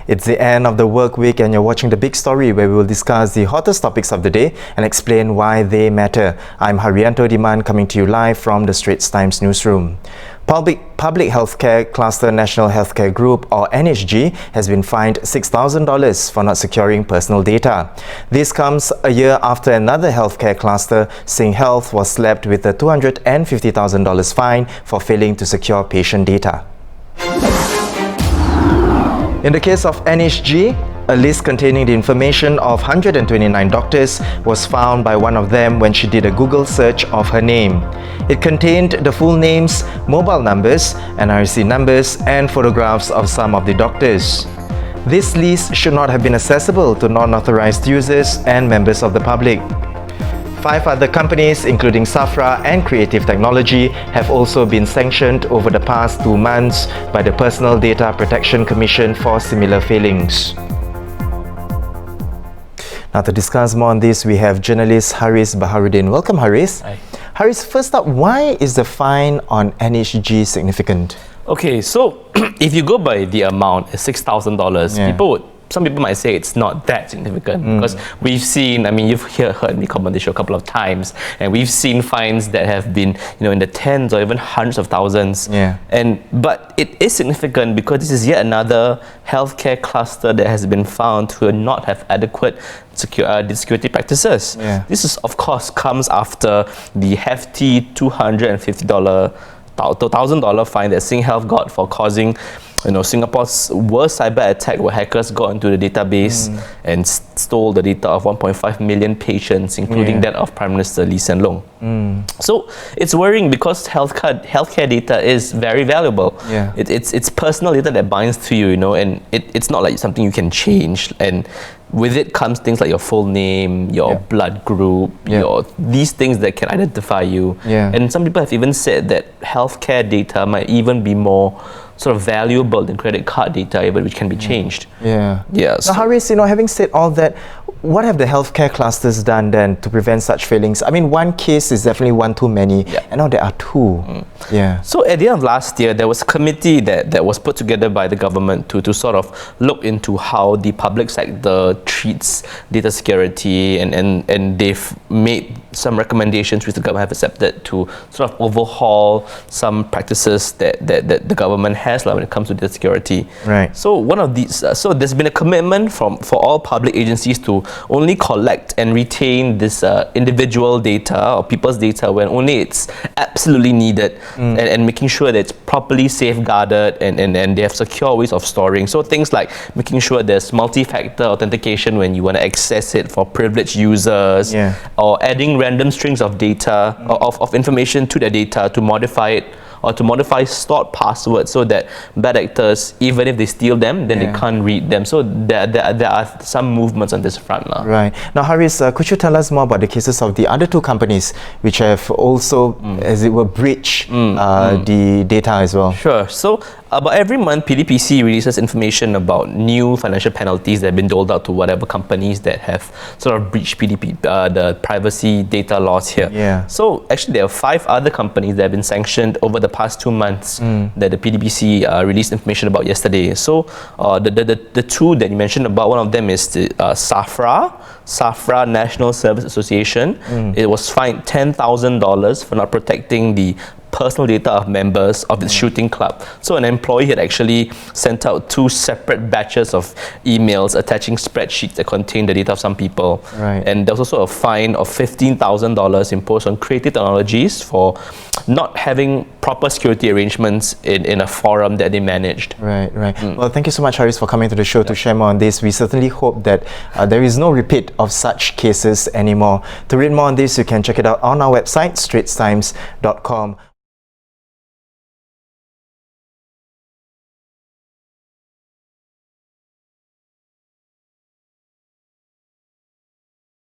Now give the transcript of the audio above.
It's the end of the work week and you're watching The Big Story, where we will discuss the hottest topics of the day and explain why they matter. I'm Hariz Baharudin coming to you live from the Straits Times newsroom. Public Healthcare Cluster National Healthcare Group, or NHG, has been fined $6,000 for not securing personal data. This comes a year after another healthcare cluster, Sing Health, was slapped with a $250,000 fine for failing to secure patient data. In the case of NHG, a list containing the information of 129 doctors was found by one of them when she did a Google search of her name. It contained the full names, mobile numbers, NRC numbers, and photographs of some of the doctors. This list should not have been accessible to non-authorized users and members of the public. 5 other companies, including Safra and Creative Technology, have also been sanctioned over the past 2 months by the Personal Data Protection Commission for similar failings. Now, to discuss more on this, we have journalist Hariz Baharudin. Welcome, Hariz. Hi. Hariz, first up, why is the fine on NHG significant? Okay, so if you go by the amount, $6,000, some people might say it's not that significant because we've seen, you've heard me comment on this show a couple of times, and we've seen fines that have been, in the tens or even hundreds of thousands. But it is significant because this is yet another healthcare cluster that has been found to not have adequate security practices. This is, of course, comes after the hefty $250,000 fine that Sing Health got for causing Singapore's worst cyber attack, where hackers got into the database and stole the data of 1.5 million patients, including that of Prime Minister Lee Hsien Loong. So it's worrying because healthcare data is very valuable. It's personal data that binds to you, and it's not like something you can change. And with it comes things like your full name, your blood group, these things that can identify you. And some people have even said that healthcare data might even be more sort of valuable than credit card data, which can be changed. So Hariz, having said all that, what have the healthcare clusters done then to prevent such failings? One case is definitely one too many, and now there are 2. So at the end of last year, there was a committee that was put together by the government to sort of look into how the public sector treats data security, and they've made some recommendations which the government have accepted to sort of overhaul some practices that the government has when it comes to data security. So one of these, so there's been a commitment for all public agencies to only collect and retain this individual data or people's data when only it's absolutely needed, and making sure that it's properly safeguarded and they have secure ways of storing. So things like making sure there's multi-factor authentication when you want to access it for privileged users, or adding random strings of data of information to the data to modify it, or to modify stored passwords so that bad actors, even if they steal them, then they can't read them. So there are some movements on this front now. Now, Hariz, could you tell us more about the cases of the other 2 companies which have also, as it were, breached the data as well? Sure. So about every month, PDPC releases information about new financial penalties that have been doled out to whatever companies that have sort of breached the privacy data laws here. So actually, there are 5 other companies that have been sanctioned over the past 2 months that the PDPC released information about yesterday. So the 2 that you mentioned about, one of them is the Safra National Service Association. It was fined $10,000 for not protecting the personal data of members of its shooting club. So an employee had actually sent out 2 separate batches of emails attaching spreadsheets that contained the data of some people. And there was also a fine of $15,000 imposed on Creative Technologies for not having proper security arrangements in a forum that they managed. Well, thank you so much, Hariz, for coming to the show to share more on this. We certainly hope that there is no repeat of such cases anymore. To read more on this, you can check it out on our website, straitstimes.com.